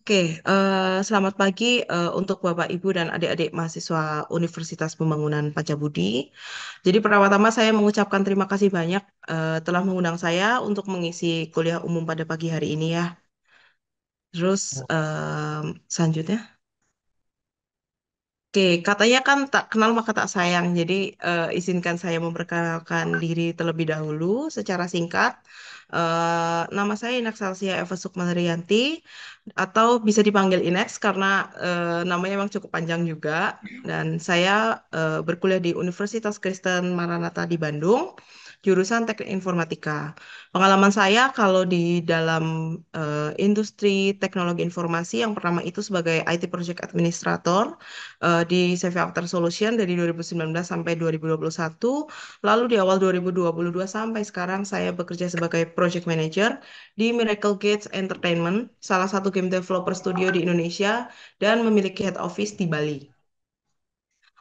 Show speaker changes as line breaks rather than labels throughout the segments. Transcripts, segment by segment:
Oke, selamat pagi untuk Bapak, Ibu, dan adik-adik mahasiswa Universitas Pembangunan Pacabudi. Jadi pertama-tama saya mengucapkan terima kasih banyak telah mengundang saya untuk mengisi kuliah umum pada pagi hari ini ya. Terus selanjutnya. Oke, katanya kan tak kenal maka tak sayang. Jadi izinkan saya memperkenalkan diri terlebih dahulu secara singkat. Nama saya Inaksalsia Eva Sukmanrianti atau bisa dipanggil Inex karena namanya memang cukup panjang juga. Dan saya berkuliah di Universitas Kristen Maranatha di Bandung, jurusan Teknik Informatika. Pengalaman saya kalau di dalam industri teknologi informasi yang pertama itu sebagai IT Project Administrator di CV After Solution dari 2019 sampai 2021. Lalu di awal 2022 sampai sekarang saya bekerja sebagai Project Manager di Miracle Gates Entertainment, salah satu game developer studio di Indonesia dan memiliki head office di Bali.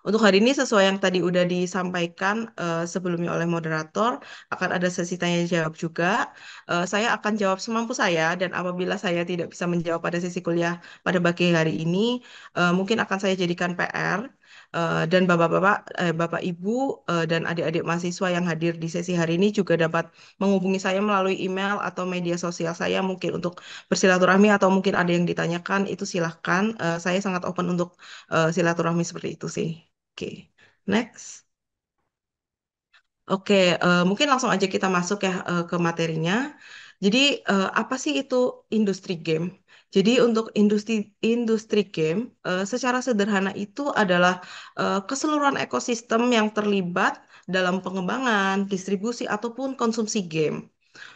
Untuk hari ini sesuai yang tadi udah disampaikan sebelumnya oleh moderator, akan ada sesi tanya jawab juga. Saya akan jawab semampu saya dan apabila saya tidak bisa menjawab pada sesi kuliah pada pagi hari ini, mungkin akan saya jadikan PR dan bapak-bapak, bapak ibu dan adik-adik mahasiswa yang hadir di sesi hari ini juga dapat menghubungi saya melalui email atau media sosial saya mungkin untuk bersilaturahmi atau mungkin ada yang ditanyakan itu silahkan. Saya sangat open untuk silaturahmi seperti itu sih. Oke, next. Oke, mungkin langsung aja kita masuk ya ke materinya. Jadi, apa sih itu industri game? Jadi, untuk industri game, secara sederhana itu adalah keseluruhan ekosistem yang terlibat dalam pengembangan, distribusi, ataupun konsumsi game.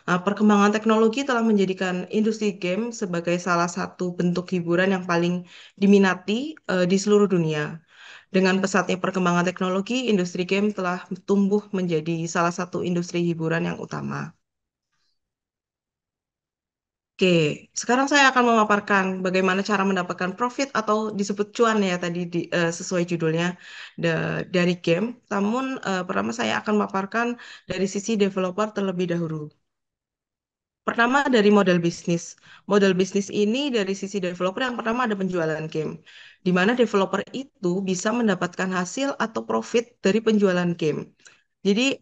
Nah, perkembangan teknologi telah menjadikan industri game sebagai salah satu bentuk hiburan yang paling diminati di seluruh dunia. Dengan pesatnya perkembangan teknologi, industri game telah tumbuh menjadi salah satu industri hiburan yang utama. Oke, sekarang saya akan memaparkan bagaimana cara mendapatkan profit atau disebut cuan ya tadi sesuai judulnya dari game. Namun pertama saya akan memaparkan dari sisi developer terlebih dahulu. Pertama dari model bisnis. Model bisnis ini dari sisi developer yang pertama ada penjualan game. Di mana developer itu bisa mendapatkan hasil atau profit dari penjualan game. Jadi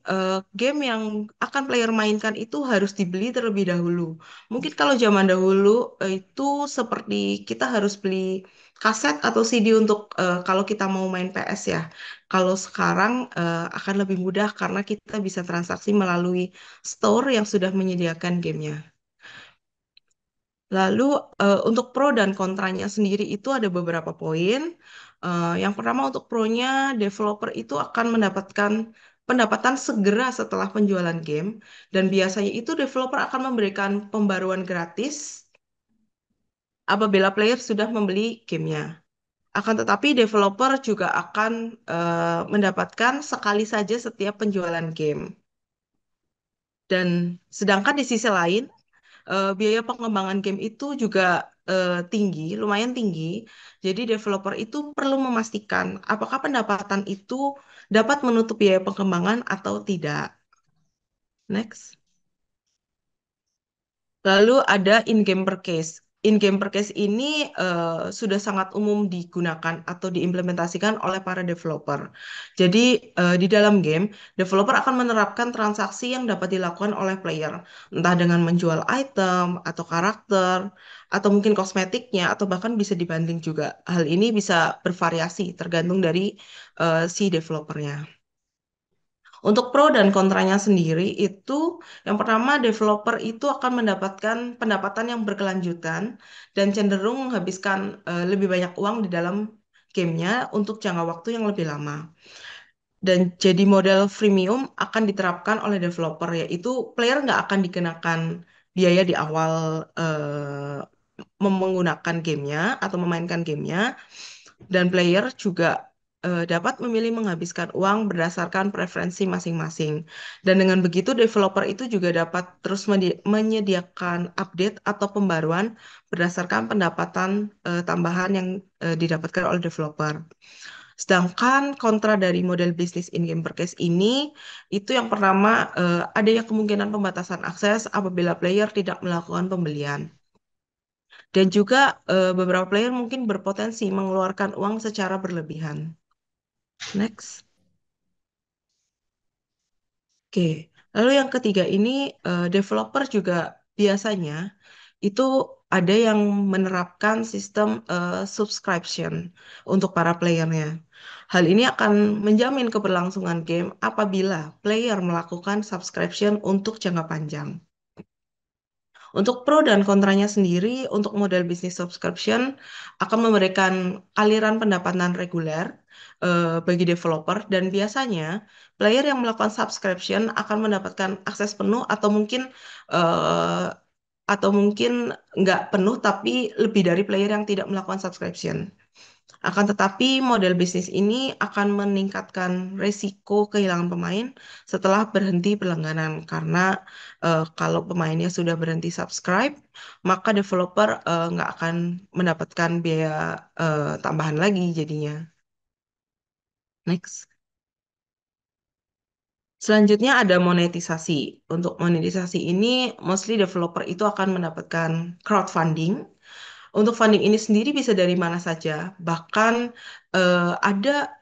game yang akan player mainkan itu harus dibeli terlebih dahulu. Mungkin kalau zaman dahulu itu seperti kita harus beli kaset atau CD untuk kalau kita mau main PS ya. Kalau sekarang akan lebih mudah karena kita bisa transaksi melalui store yang sudah menyediakan gamenya. Lalu untuk pro dan kontranya sendiri itu ada beberapa poin. Yang pertama untuk pro-nya, developer itu akan mendapatkan pendapatan segera setelah penjualan game dan biasanya itu developer akan memberikan pembaruan gratis apabila player sudah membeli gamenya. Akan tetapi developer juga akan mendapatkan sekali saja setiap penjualan game. Dan sedangkan di sisi lain biaya pengembangan game itu juga tinggi, lumayan tinggi. Jadi developer itu perlu memastikan apakah pendapatan itu dapat menutup biaya pengembangan atau tidak. Next. Lalu ada in-game purchase. In-game purchase ini sudah sangat umum digunakan atau diimplementasikan oleh para developer. Jadi di dalam game, developer akan menerapkan transaksi yang dapat dilakukan oleh player, entah dengan menjual item atau karakter, atau mungkin kosmetiknya, atau bahkan bisa dibanding juga. Hal ini bisa bervariasi tergantung dari si developernya. Untuk pro dan kontranya sendiri itu yang pertama developer itu akan mendapatkan pendapatan yang berkelanjutan dan cenderung menghabiskan lebih banyak uang di dalam gamenya untuk jangka waktu yang lebih lama. Dan jadi model freemium akan diterapkan oleh developer yaitu player nggak akan dikenakan biaya di awal menggunakan gamenya atau memainkan gamenya dan player juga dapat memilih menghabiskan uang berdasarkan preferensi masing-masing. Dan dengan begitu, developer itu juga dapat terus menyediakan update atau pembaruan berdasarkan pendapatan tambahan yang didapatkan oleh developer. Sedangkan kontra dari model bisnis in-game purchase ini, itu yang pertama adanya kemungkinan pembatasan akses apabila player tidak melakukan pembelian. Dan juga beberapa player mungkin berpotensi mengeluarkan uang secara berlebihan. Next. Oke, lalu yang ketiga ini developer juga biasanya itu ada yang menerapkan sistem subscription untuk para playernya. Hal ini akan menjamin keberlangsungan game apabila player melakukan subscription untuk jangka panjang. Untuk pro dan kontranya sendiri, untuk model bisnis subscription akan memberikan aliran pendapatan reguler bagi developer dan biasanya player yang melakukan subscription akan mendapatkan akses penuh eh, atau mungkin nggak penuh tapi lebih dari player yang tidak melakukan subscription. Akan tetapi model bisnis ini akan meningkatkan resiko kehilangan pemain setelah berhenti berlangganan karena kalau pemainnya sudah berhenti subscribe, maka developer nggak akan mendapatkan biaya tambahan lagi jadinya. Next. Selanjutnya ada monetisasi. Untuk monetisasi ini, mostly developer itu akan mendapatkan crowdfunding. Untuk funding ini sendiri bisa dari mana saja. Bahkan ada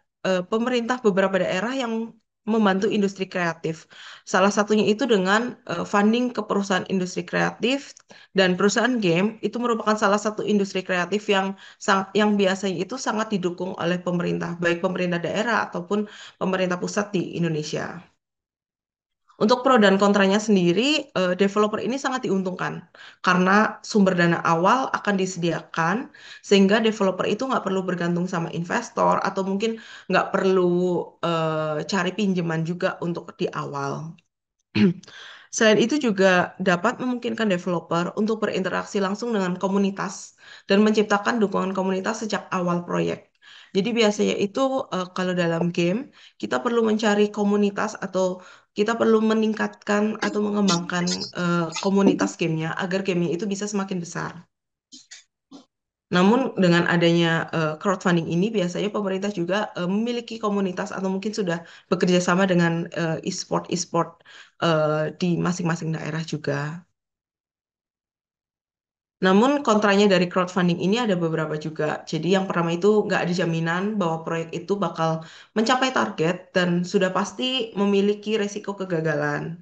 pemerintah beberapa daerah yang membantu industri kreatif. Salah satunya itu dengan funding ke perusahaan industri kreatif dan perusahaan game itu merupakan salah satu industri kreatif yang biasanya itu sangat didukung oleh pemerintah, baik pemerintah daerah ataupun pemerintah pusat di Indonesia. Untuk pro dan kontranya sendiri, developer ini sangat diuntungkan karena sumber dana awal akan disediakan sehingga developer itu nggak perlu bergantung sama investor atau mungkin nggak perlu cari pinjaman juga untuk di awal. Selain itu juga dapat memungkinkan developer untuk berinteraksi langsung dengan komunitas dan menciptakan dukungan komunitas sejak awal proyek. Jadi biasanya itu kalau dalam game kita perlu mencari komunitas atau kita perlu meningkatkan atau mengembangkan komunitas gamenya agar gamenya itu bisa semakin besar. Namun dengan adanya crowdfunding ini biasanya pemerintah juga memiliki komunitas atau mungkin sudah bekerja sama dengan e-sport di masing-masing daerah juga. Namun kontranya dari crowdfunding ini ada beberapa juga. Jadi yang pertama itu nggak ada jaminan bahwa proyek itu bakal mencapai target dan sudah pasti memiliki resiko kegagalan.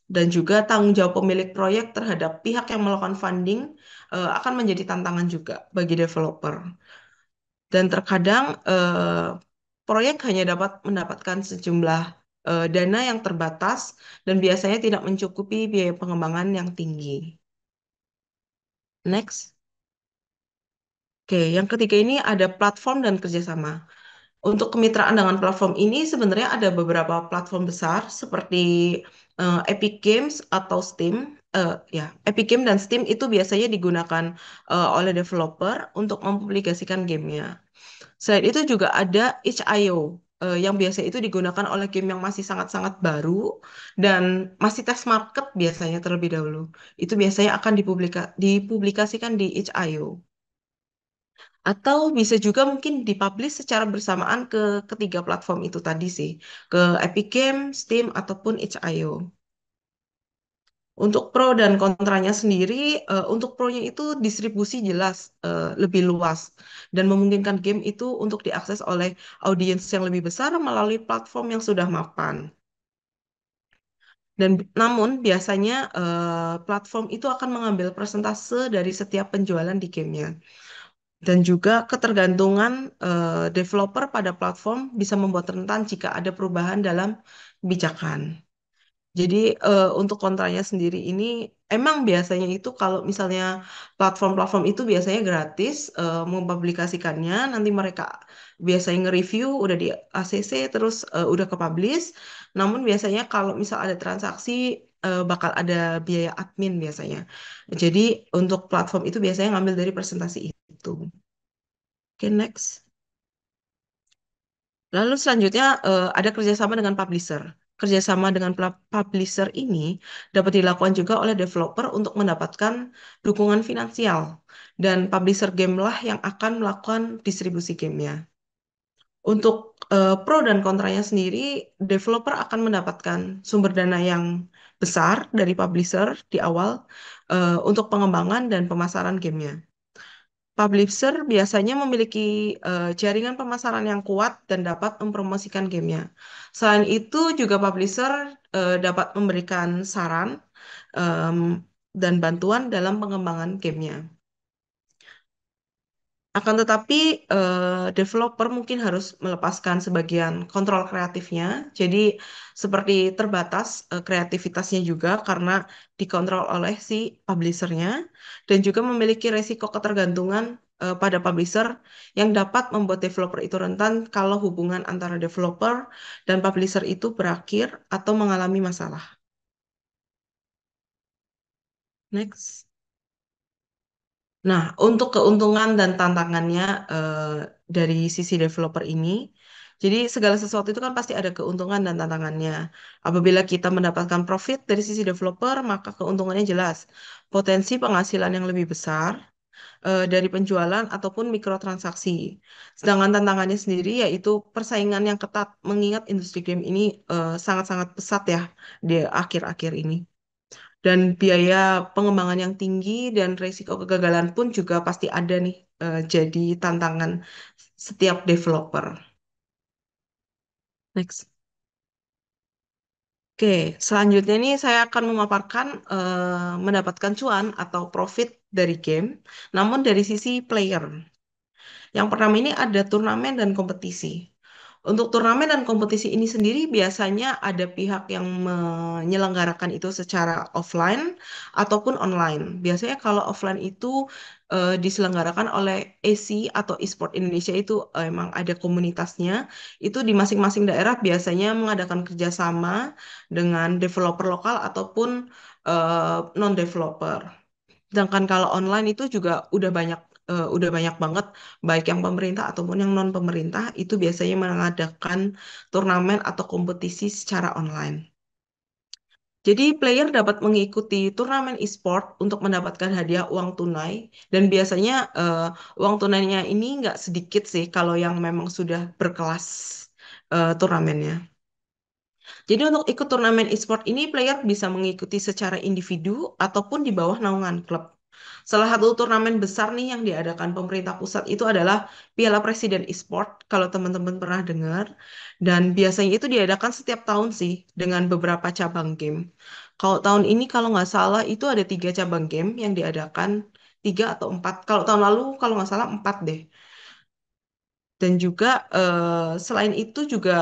Dan juga tanggung jawab pemilik proyek terhadap pihak yang melakukan funding akan menjadi tantangan juga bagi developer. Dan terkadang proyek hanya dapat mendapatkan sejumlah dana yang terbatas dan biasanya tidak mencukupi biaya pengembangan yang tinggi. Next. Oke, yang ketiga ini ada platform dan kerjasama. Untuk kemitraan dengan platform ini sebenarnya ada beberapa platform besar seperti Epic Games atau Steam. Ya, Epic Games dan Steam itu biasanya digunakan oleh developer untuk mempublikasikan gamenya. Selain itu juga ada itch.io yang biasa itu digunakan oleh game yang masih sangat-sangat baru dan masih test market biasanya terlebih dahulu. Itu biasanya akan dipublikasikan di itch.io. Atau bisa juga mungkin dipublish secara bersamaan ke ketiga platform itu tadi sih, ke Epic Games, Steam, ataupun itch.io. Untuk pro dan kontranya sendiri, untuk pro-nya itu distribusi jelas lebih luas dan memungkinkan game itu untuk diakses oleh audiens yang lebih besar melalui platform yang sudah mapan. Dan namun biasanya platform itu akan mengambil persentase dari setiap penjualan di gamenya. Dan juga ketergantungan developer pada platform bisa membuat rentan jika ada perubahan dalam kebijakan. Jadi untuk kontranya sendiri ini emang biasanya itu kalau misalnya platform-platform itu biasanya gratis mempublikasikannya, nanti mereka biasanya nge-review udah di ACC terus udah ke-publish. Namun biasanya kalau misal ada transaksi bakal ada biaya admin biasanya. Jadi untuk platform itu biasanya ngambil dari presentasi itu. Oke, next. Lalu selanjutnya ada kerjasama dengan publisher. Kerjasama dengan publisher ini dapat dilakukan juga oleh developer untuk mendapatkan dukungan finansial. Dan publisher game lah yang akan melakukan distribusi gamenya. Untuk pro dan kontranya sendiri, developer akan mendapatkan sumber dana yang besar dari publisher di awal untuk pengembangan dan pemasaran gamenya. Publisher biasanya memiliki jaringan pemasaran yang kuat dan dapat mempromosikan gamenya. Selain itu, juga publisher dapat memberikan saran em, dan bantuan dalam pengembangan gamenya. Akan tetapi, developer mungkin harus melepaskan sebagian kontrol kreatifnya. Jadi, seperti terbatas kreativitasnya juga karena dikontrol oleh si publishernya, dan juga memiliki resiko ketergantungan pada publisher yang dapat membuat developer itu rentan kalau hubungan antara developer dan publisher itu berakhir atau mengalami masalah. Next. Nah, untuk keuntungan dan tantangannya dari sisi developer ini, jadi segala sesuatu itu kan pasti ada keuntungan dan tantangannya. Apabila kita mendapatkan profit dari sisi developer, maka keuntungannya jelas. Potensi penghasilan yang lebih besar dari penjualan ataupun mikrotransaksi. Sedangkan tantangannya sendiri yaitu persaingan yang ketat, mengingat industri game ini sangat-sangat pesat ya di akhir-akhir ini. Dan biaya pengembangan yang tinggi dan risiko kegagalan pun juga pasti ada nih jadi tantangan setiap developer. Next. Oke, selanjutnya nih saya akan memaparkan mendapatkan cuan atau profit dari game, namun dari sisi player. Yang pertama ini ada turnamen dan kompetisi. Untuk turnamen dan kompetisi ini sendiri biasanya ada pihak yang menyelenggarakan itu secara offline ataupun online. Biasanya kalau offline itu diselenggarakan oleh ESI atau eSport Indonesia itu emang ada komunitasnya. Itu di masing-masing daerah biasanya mengadakan kerjasama dengan developer lokal ataupun non-developer. Sedangkan kalau online itu juga udah banyak banget baik yang pemerintah ataupun yang non pemerintah itu biasanya mengadakan turnamen atau kompetisi secara online. Jadi player dapat mengikuti turnamen e-sport untuk mendapatkan hadiah uang tunai dan biasanya uang tunainya ini nggak sedikit sih kalau yang memang sudah berkelas turnamennya. Jadi untuk ikut turnamen e-sport ini player bisa mengikuti secara individu ataupun di bawah naungan klub. Salah satu turnamen besar nih yang diadakan pemerintah pusat itu adalah Piala Presiden e-sport kalau teman-teman pernah dengar. Dan biasanya itu diadakan setiap tahun sih dengan beberapa cabang game. Kalau tahun ini kalau nggak salah itu ada 3 cabang game yang diadakan, 3 atau 4. Kalau tahun lalu kalau nggak salah 4 deh. Dan juga selain itu juga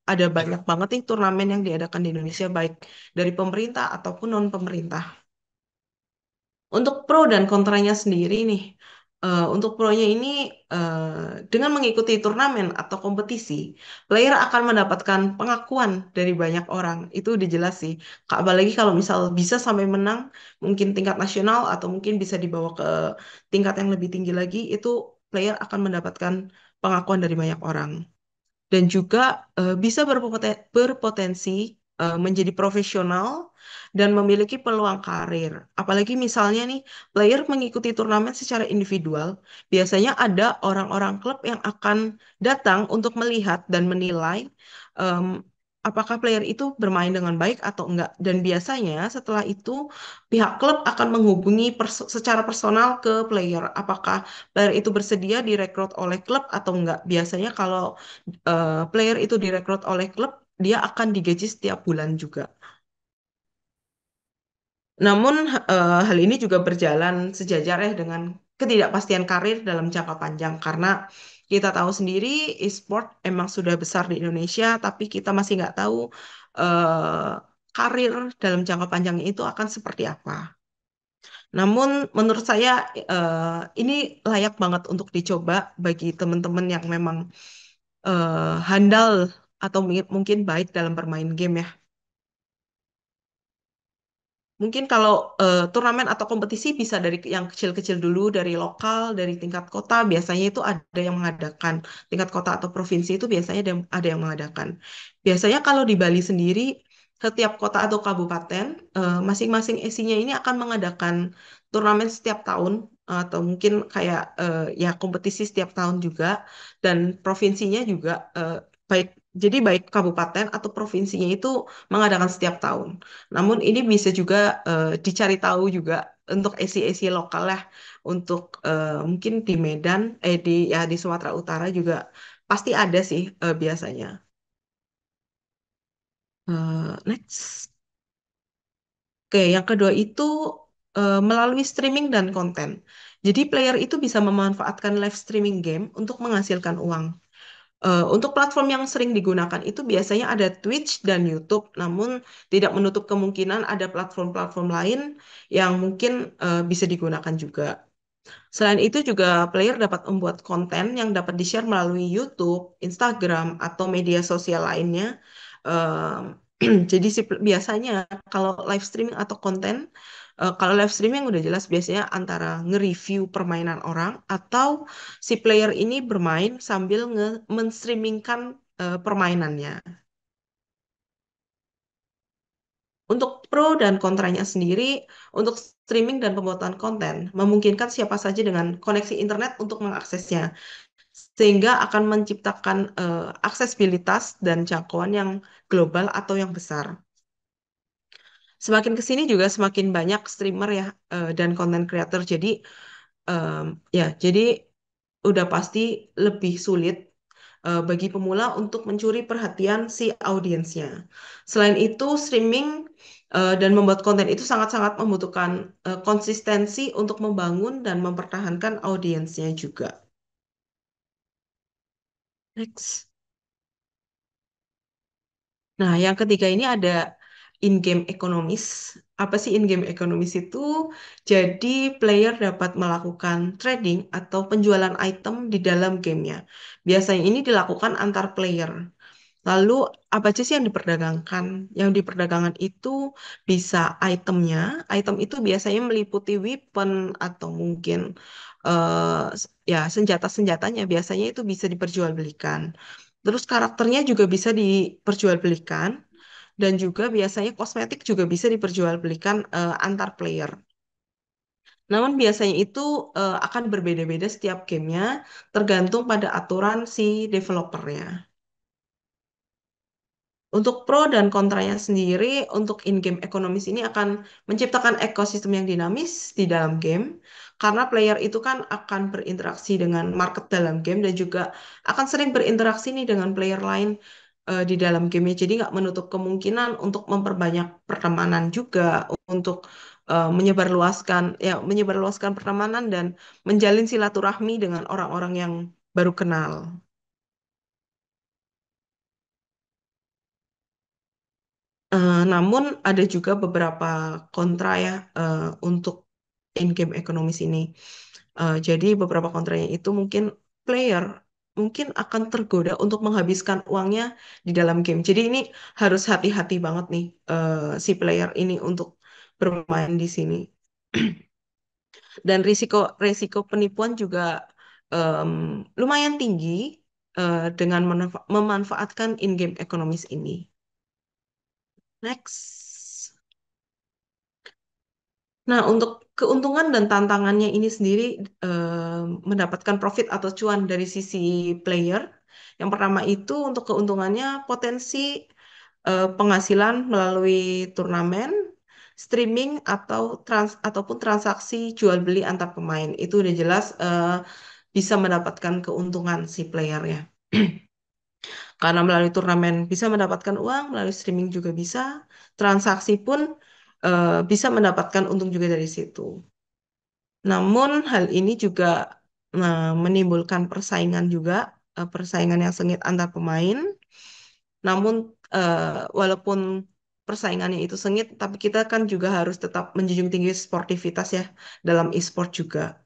ada banyak banget nih turnamen yang diadakan di Indonesia baik dari pemerintah ataupun non pemerintah. Untuk pro dan kontranya sendiri nih, untuk pronya ini dengan mengikuti turnamen atau kompetisi, player akan mendapatkan pengakuan dari banyak orang. Itu udah jelas sih. Apalagi kalau misal bisa sampai menang, mungkin tingkat nasional atau mungkin bisa dibawa ke tingkat yang lebih tinggi lagi, itu player akan mendapatkan pengakuan dari banyak orang dan juga bisa berpotensi menjadi profesional dan memiliki peluang karir. Apalagi misalnya nih, player mengikuti turnamen secara individual, biasanya ada orang-orang klub yang akan datang untuk melihat dan menilai em, apakah player itu bermain dengan baik atau enggak. Dan biasanya setelah itu pihak klub akan menghubungi secara personal ke player, apakah player itu bersedia direkrut oleh klub atau enggak. Biasanya kalau player itu direkrut oleh klub, dia akan digaji setiap bulan juga. Namun hal ini juga berjalan sejajar ya dengan ketidakpastian karir dalam jangka panjang karena kita tahu sendiri e-sport emang sudah besar di Indonesia, tapi kita masih nggak tahu eh, karir dalam jangka panjangnya itu akan seperti apa. Namun menurut saya ini layak banget untuk dicoba bagi teman-teman yang memang handal atau mungkin baik dalam bermain game ya. Mungkin kalau turnamen atau kompetisi bisa dari yang kecil-kecil dulu, dari lokal, dari tingkat kota, biasanya itu ada yang mengadakan. Tingkat kota atau provinsi itu biasanya ada yang mengadakan. Biasanya kalau di Bali sendiri, setiap kota atau kabupaten, masing-masing esinya ini akan mengadakan turnamen setiap tahun atau mungkin kayak ya kompetisi setiap tahun juga dan provinsinya juga baik jadi baik kabupaten atau provinsinya itu mengadakan setiap tahun. Namun ini bisa juga dicari tahu juga untuk esi-esi lokal lah untuk mungkin di Medan di ya di Sumatera Utara juga pasti ada sih biasanya. Next. Oke, yang kedua itu melalui streaming dan konten. Jadi player itu bisa memanfaatkan live streaming game untuk menghasilkan uang. Untuk platform yang sering digunakan itu biasanya ada Twitch dan YouTube, namun tidak menutup kemungkinan ada platform-platform lain yang mungkin bisa digunakan juga. Selain itu juga player dapat membuat konten yang dapat di-share melalui YouTube, Instagram, atau media sosial lainnya. Jadi biasanya kalau live streaming atau konten, kalau live streaming udah jelas biasanya antara nge-review permainan orang atau si player ini bermain sambil men-streamingkan permainannya. Untuk pro dan kontranya sendiri, untuk streaming dan pembuatan konten, memungkinkan siapa saja dengan koneksi internet untuk mengaksesnya, sehingga akan menciptakan aksesibilitas dan jangkauan yang global atau yang besar. Semakin ke sini juga semakin banyak streamer ya dan content creator. Jadi em, ya, jadi udah pasti lebih sulit bagi pemula untuk mencuri perhatian si audiensnya. Selain itu, streaming dan membuat konten itu sangat-sangat membutuhkan konsistensi untuk membangun dan mempertahankan audiensnya juga. Next. Nah, yang ketiga ini ada in-game ekonomis. Apa sih in-game ekonomis itu? Jadi, player dapat melakukan trading atau penjualan item di dalam gamenya. Biasanya ini dilakukan antar player. Lalu apa aja sih yang diperdagangkan? Yang diperdagangkan itu bisa itemnya. Item itu biasanya meliputi weapon atau mungkin ya senjata-senjatanya biasanya itu bisa diperjualbelikan. Terus karakternya juga bisa diperjualbelikan dan juga biasanya kosmetik juga bisa diperjualbelikan antar player. Namun biasanya itu akan berbeda-beda setiap gamenya tergantung pada aturan si developernya. Untuk pro dan kontranya sendiri, untuk in-game ekonomis ini akan menciptakan ekosistem yang dinamis di dalam game, karena player itu kan akan berinteraksi dengan market dalam game dan juga akan sering berinteraksi nih dengan player lain di dalam game. Jadi nggak menutup kemungkinan untuk memperbanyak pertemanan juga, untuk menyebarluaskan pertemanan dan menjalin silaturahmi dengan orang-orang yang baru kenal. Namun ada juga beberapa kontra ya untuk in-game ekonomis ini. Jadi beberapa kontranya itu mungkin player mungkin akan tergoda untuk menghabiskan uangnya di dalam game. Jadi ini harus hati-hati banget nih si player ini untuk bermain di sini. Dan risiko penipuan juga lumayan tinggi dengan memanfaatkan in-game ekonomis ini. Next. Nah, untuk keuntungan dan tantangannya ini sendiri mendapatkan profit atau cuan dari sisi player. Yang pertama itu untuk keuntungannya potensi penghasilan melalui turnamen, streaming ataupun transaksi jual beli antar pemain. Itu udah jelas bisa mendapatkan keuntungan si player ya. Karena melalui turnamen bisa mendapatkan uang, melalui streaming juga bisa, transaksi pun bisa mendapatkan untung juga dari situ. Namun hal ini juga menimbulkan persaingan juga, persaingan yang sengit antar pemain. Namun walaupun persaingannya itu sengit, tapi kita kan juga harus tetap menjunjung tinggi sportivitas ya dalam e-sport juga.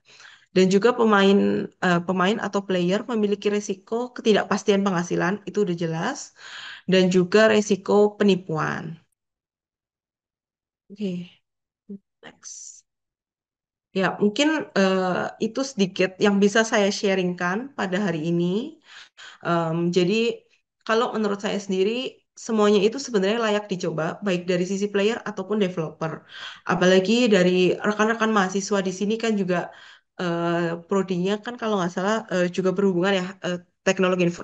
Dan juga pemain atau player memiliki resiko ketidakpastian penghasilan, itu udah jelas, dan juga resiko penipuan. Oke, next. Ya, mungkin eh, itu sedikit yang bisa saya sharingkan pada hari ini. Jadi, kalau menurut saya sendiri, semuanya itu sebenarnya layak dicoba, baik dari sisi player ataupun developer. Apalagi dari rekan-rekan mahasiswa di sini kan juga prodinya kan kalau nggak salah juga berhubungan ya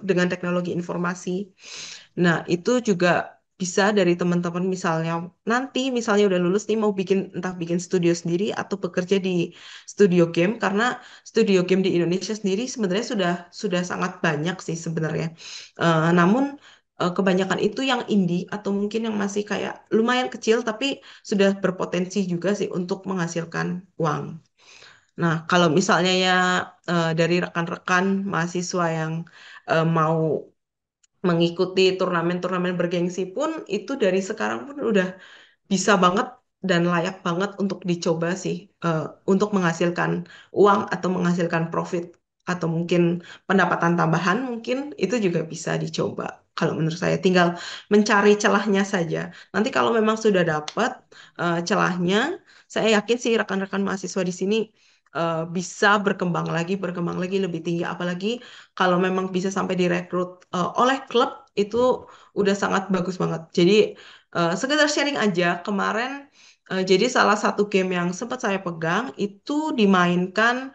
dengan teknologi informasi. Nah, itu juga bisa dari teman-teman misalnya nanti misalnya udah lulus nih mau bikin entah bikin studio sendiri atau bekerja di studio game karena studio game di Indonesia sendiri sebenarnya sudah sangat banyak sih sebenarnya. Namun kebanyakan itu yang indie atau mungkin yang masih kayak lumayan kecil tapi sudah berpotensi juga sih untuk menghasilkan uang. Nah, kalau misalnya ya dari rekan-rekan mahasiswa yang mau mengikuti turnamen-turnamen bergengsi pun itu dari sekarang pun udah bisa banget dan layak banget untuk dicoba sih untuk menghasilkan uang atau menghasilkan profit atau mungkin pendapatan tambahan mungkin itu juga bisa dicoba. Kalau menurut saya tinggal mencari celahnya saja. Nanti kalau memang sudah dapat celahnya, saya yakin sih rekan-rekan mahasiswa di sini bisa berkembang lagi lebih tinggi. Apalagi kalau memang bisa sampai direkrut oleh klub itu udah sangat bagus banget. Jadi sekedar sharing aja, kemarin jadi salah satu game yang sempat saya pegang itu dimainkan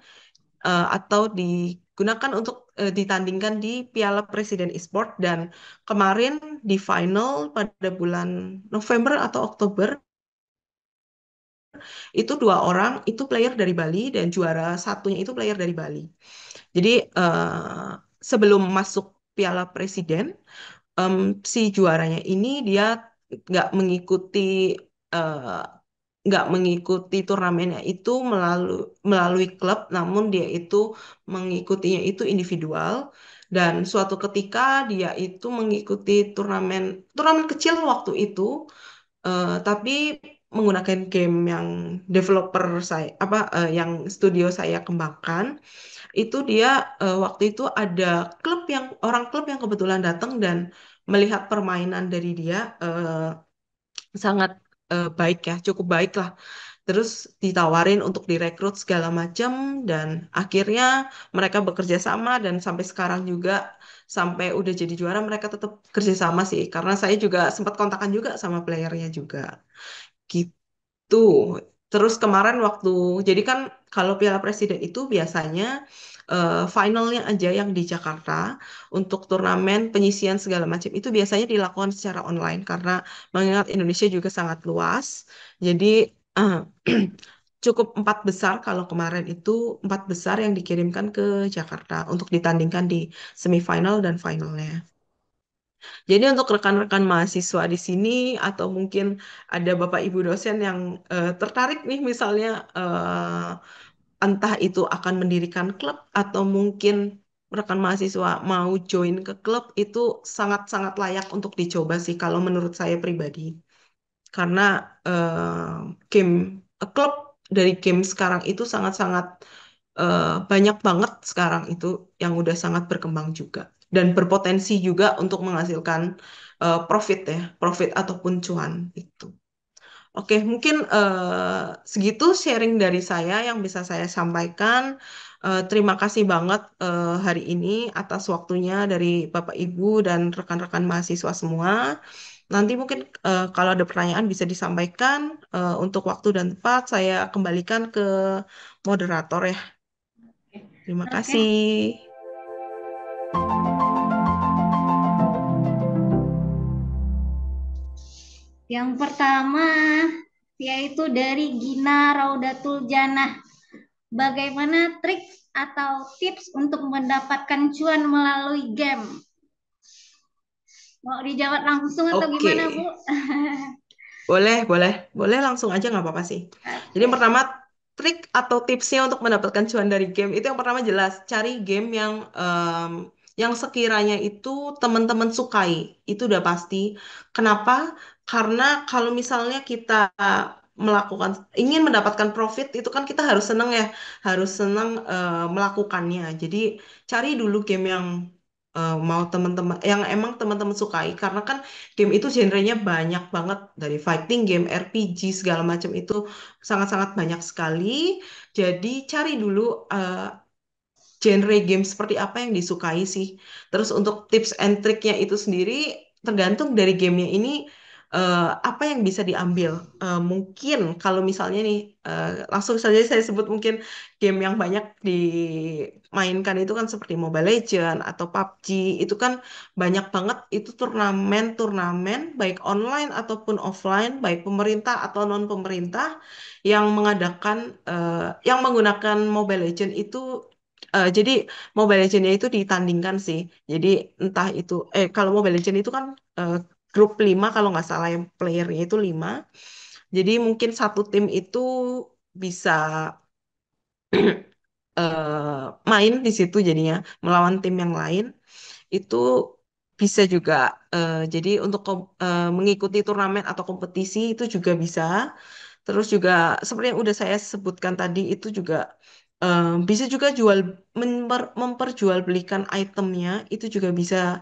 atau digunakan untuk ditandingkan di Piala Presiden Esport dan kemarin di final pada bulan November atau Oktober itu dua orang itu player dari Bali dan juara satunya itu player dari Bali. Jadi sebelum masuk Piala Presiden em, si juaranya ini dia nggak mengikuti eh, nggak mengikuti turnamennya itu melalui klub, namun dia itu mengikutinya itu individual dan suatu ketika dia itu mengikuti turnamen turnamen kecil waktu itu, tapi menggunakan game yang developer saya yang studio saya kembangkan itu dia waktu itu ada klub yang kebetulan datang dan melihat permainan dari dia sangat baik ya, cukup baik lah. Terus ditawarin untuk direkrut segala macam dan akhirnya mereka bekerja sama dan sampai sekarang juga sampai udah jadi juara mereka tetap kerja sama sih karena saya juga sempat kontakan juga sama playernya juga gitu. Terus kemarin waktu, jadi kan kalau Piala Presiden itu biasanya finalnya aja yang di Jakarta untuk turnamen penyisian segala macam itu biasanya dilakukan secara online karena mengingat Indonesia juga sangat luas. Jadi eh, cukup empat besar kalau kemarin itu empat besar yang dikirimkan ke Jakarta untuk ditandingkan di semifinal dan finalnya. Jadi untuk rekan-rekan mahasiswa di sini atau mungkin ada Bapak Ibu dosen yang tertarik nih misalnya entah itu akan mendirikan klub atau mungkin rekan mahasiswa mau join ke klub itu sangat-sangat layak untuk dicoba sih kalau menurut saya pribadi. Karena game klub dari game sekarang itu sangat-sangat banyak banget sekarang itu yang udah sangat berkembang juga dan berpotensi juga untuk menghasilkan profit ya, profit ataupun cuan itu. Oke, mungkin segitu sharing dari saya yang bisa saya sampaikan. Terima kasih banget hari ini atas waktunya dari Bapak Ibu dan rekan-rekan mahasiswa semua. Nanti mungkin kalau ada pertanyaan bisa disampaikan. Untuk waktu dan tempat saya kembalikan ke moderator ya. Terima
Oke,
kasih.
yang pertama yaitu dari Gina Raudatul Janah. Bagaimana trik atau tips untuk mendapatkan cuan melalui game? Mau dijawab langsung atau
Oke.
gimana, Bu?
Boleh, boleh, boleh langsung aja nggak apa-apa sih. Jadi yang
Oke.
pertama trik atau tipsnya untuk mendapatkan cuan dari game itu yang pertama jelas cari game yang sekiranya itu teman-teman sukai itu udah pasti. Kenapa? Karena kalau misalnya kita melakukan ingin mendapatkan profit itu kan kita harus senang ya, harus senang melakukannya. Jadi cari dulu game yang mau teman-teman yang emang teman-teman sukai karena kan game itu genrenya banyak banget dari fighting game, RPG segala macam itu sangat-sangat banyak sekali. Jadi cari dulu genre game seperti apa yang disukai sih. Terus untuk tips and triknya itu sendiri tergantung dari gamenya ini apa yang bisa diambil. Mungkin kalau misalnya nih, langsung saja saya sebut mungkin game yang banyak dimainkan itu kan seperti Mobile Legends atau PUBG, itu kan banyak banget itu turnamen-turnamen baik online ataupun offline, baik pemerintah atau non pemerintah yang mengadakan yang menggunakan Mobile Legends itu. Jadi Mobile Legends-nya itu ditandingkan sih. Jadi entah itu kalau Mobile Legends itu kan eh, grup 5 kalau nggak salah, yang playernya itu 5. Jadi mungkin satu tim itu bisa main di situ jadinya melawan tim yang lain itu bisa juga. Jadi untuk mengikuti turnamen atau kompetisi itu juga bisa. Terus juga seperti yang udah saya sebutkan tadi itu juga bisa juga memperjualbelikan itemnya itu juga bisa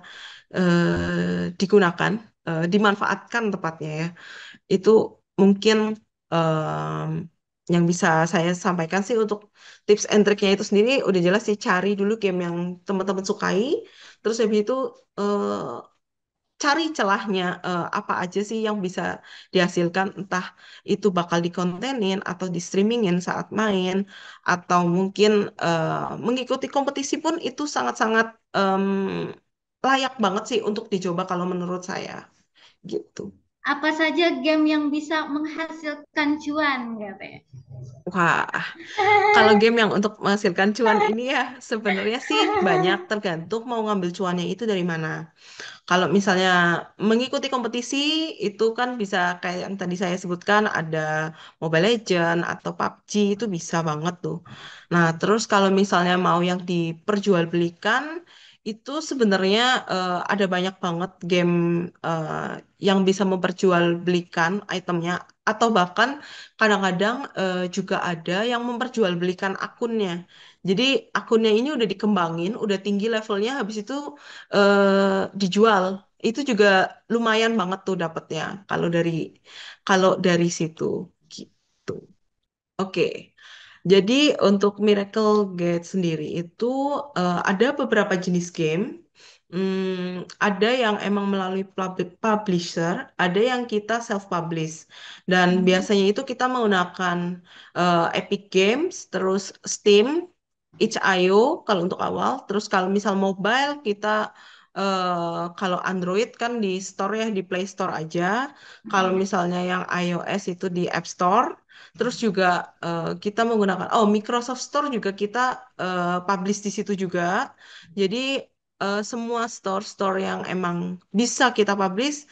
digunakan, dimanfaatkan tepatnya ya. Itu mungkin em, yang bisa saya sampaikan sih untuk tips and triknya itu sendiri. Udah jelas sih, cari dulu game yang teman-teman sukai, terus habis itu cari celahnya, apa aja sih yang bisa dihasilkan, entah itu bakal dikontenin atau di streamingin saat main, atau mungkin mengikuti kompetisi pun itu sangat-sangat layak banget sih untuk dicoba kalau menurut saya gitu.
Apa saja game yang bisa menghasilkan cuan, katanya.
Wah, kalau game yang untuk menghasilkan cuan ini ya sebenarnya sih banyak, tergantung mau ngambil cuannya itu dari mana. Kalau misalnya mengikuti kompetisi itu kan bisa kayak yang tadi saya sebutkan, ada Mobile Legends atau PUBG, itu bisa banget tuh. Nah, terus kalau misalnya mau yang diperjualbelikan itu sebenarnya ada banyak banget game yang bisa memperjualbelikan itemnya, atau bahkan kadang-kadang juga ada yang memperjualbelikan akunnya. Jadi akunnya ini udah dikembangin, udah tinggi levelnya, habis itu dijual. Itu juga lumayan banget tuh dapatnya kalau dari situ gitu. Oke. Jadi untuk Miracle Gate sendiri itu ada beberapa jenis game. Ada yang emang melalui publisher, ada yang kita self-publish. Dan
Hmm.
biasanya itu kita menggunakan Epic Games, terus Steam, itch.io kalau untuk awal. Terus kalau misal mobile kita kalau Android kan di store ya, di Play Store aja. Kalau misalnya yang iOS itu di App Store. Terus juga kita menggunakan Microsoft Store juga kita publish di situ juga. Jadi semua store-store yang emang bisa kita publish,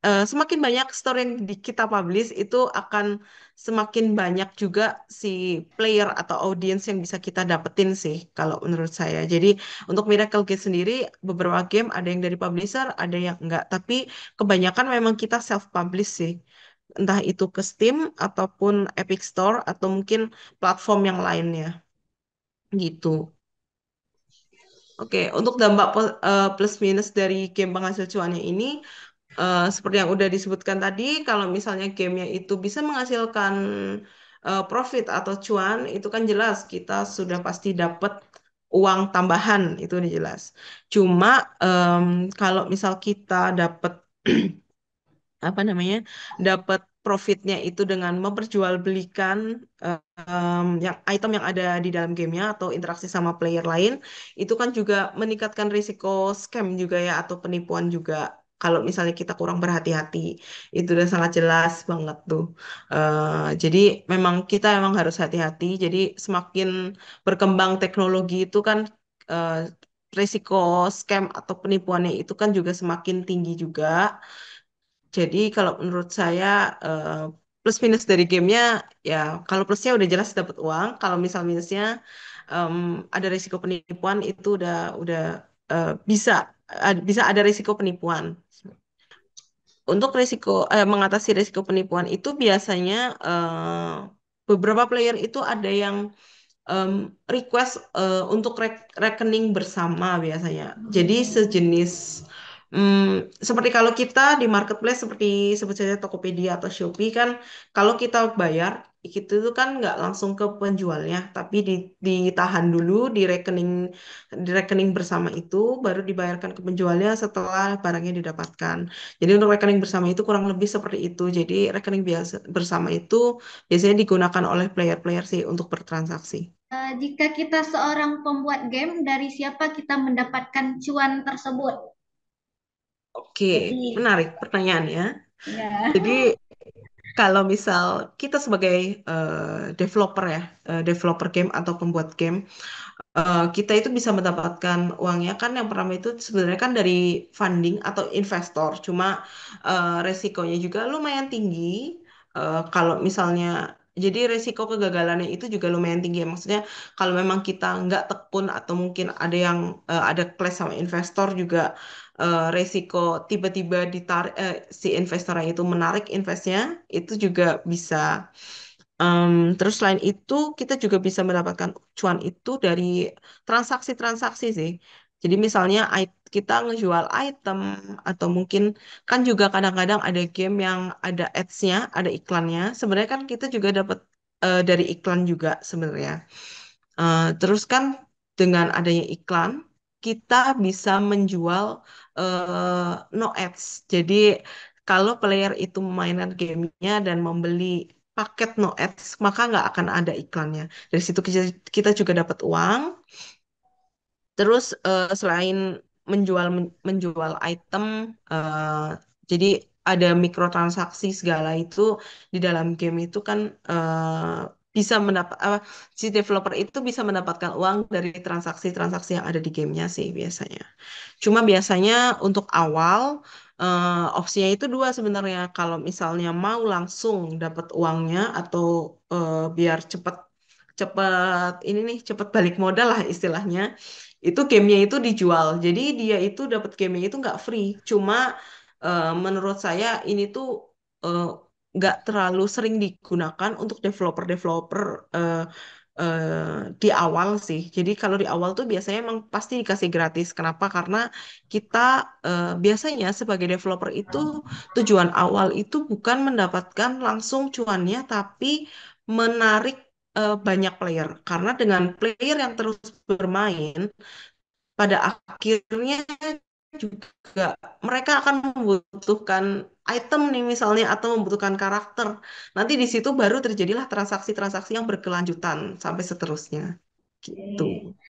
semakin banyak store yang kita publish itu akan semakin banyak juga si player atau audience yang bisa kita dapetin sih kalau menurut saya. Jadi untuk Miracle Gate sendiri beberapa game ada yang dari publisher, ada yang enggak. Tapi kebanyakan memang kita self-publish sih. Entah itu ke Steam ataupun Epic Store atau mungkin platform yang lainnya gitu. Oke, untuk dampak plus minus dari game penghasil cuannya ini, seperti yang udah disebutkan tadi, kalau misalnya gamenya itu bisa menghasilkan profit atau cuan, itu kan jelas kita sudah pasti dapat uang tambahan, itu udah jelas. Cuma kalau misal kita dapat apa namanya, dapat profitnya itu dengan memperjualbelikan yang item yang ada di dalam gamenya atau interaksi sama player lain, itu kan juga meningkatkan risiko scam juga ya, atau penipuan juga. Kalau misalnya kita kurang berhati-hati, itu udah sangat jelas banget tuh. Jadi memang kita emang harus hati-hati. Jadi semakin berkembang teknologi itu kan eh, risiko scam atau penipuannya itu kan juga semakin tinggi juga. Jadi kalau menurut saya eh, plus minus dari gamenya ya, kalau plusnya udah jelas dapat uang, kalau misal minusnya em, ada risiko penipuan, itu udah bisa bisa ada risiko penipuan. Untuk mengatasi risiko penipuan itu biasanya beberapa player itu ada yang em, request untuk rekening bersama biasanya. Jadi sejenis Seperti kalau kita di marketplace seperti sebut saja Tokopedia atau Shopee kan, kalau kita bayar itu tuh kan nggak langsung ke penjualnya, tapi ditahan dulu di rekening bersama itu, baru dibayarkan ke penjualnya setelah barangnya didapatkan. Jadi untuk rekening bersama itu kurang lebih seperti itu. Jadi rekening biasa bersama itu biasanya digunakan oleh player-player sih untuk bertransaksi.
Jika kita seorang pembuat game, dari siapa kita mendapatkan cuan tersebut?
Oke,
Jadi,
menarik pertanyaannya.
ya.
Jadi kalau misal kita sebagai developer ya, developer game atau pembuat game, kita itu bisa mendapatkan uangnya kan yang pertama itu sebenarnya kan dari funding atau investor. Cuma resikonya juga lumayan tinggi. Kalau misalnya jadi resiko kegagalannya itu juga lumayan tinggi ya. Maksudnya kalau memang kita nggak tekun atau mungkin ada yang ada clash sama investor juga resiko tiba-tiba si investornya itu menarik investnya itu juga bisa. Terus selain itu kita juga bisa mendapatkan cuan itu dari transaksi-transaksi sih. Jadi misalnya kita ngejual item atau mungkin kan juga kadang-kadang ada game yang ada ads-nya, ada iklannya. Sebenarnya kan kita juga dapat dari iklan juga sebenarnya. Terus kan dengan adanya iklan kita bisa menjual no ads. Jadi kalau player itu mainan gamenya dan membeli paket no ads, maka nggak akan ada iklannya. Dari situ kita juga dapat uang. Terus selain menjual item, jadi ada mikrotransaksi segala itu di dalam game itu kan bisa mendapat apa si developer itu bisa mendapatkan uang dari transaksi-transaksi yang ada di gamenya sih biasanya. Cuma biasanya untuk awal opsinya itu dua sebenarnya. Kalau misalnya mau langsung dapat uangnya atau biar cepat cepat ini nih cepat balik modal lah istilahnya itu gamenya itu dijual jadi dia itu dapat gamenya itu nggak free cuma menurut saya ini tuh eh, nggak terlalu sering digunakan untuk developer-developer eh, di awal sih jadi kalau di awal tuh biasanya emang pasti dikasih gratis kenapa karena kita biasanya sebagai developer itu tujuan awal itu bukan mendapatkan langsung cuannya tapi menarik banyak player karena dengan player yang terus bermain pada akhirnya juga mereka akan membutuhkan item nih misalnya atau membutuhkan karakter. Nanti di situ baru terjadilah transaksi-transaksi yang berkelanjutan sampai seterusnya gitu.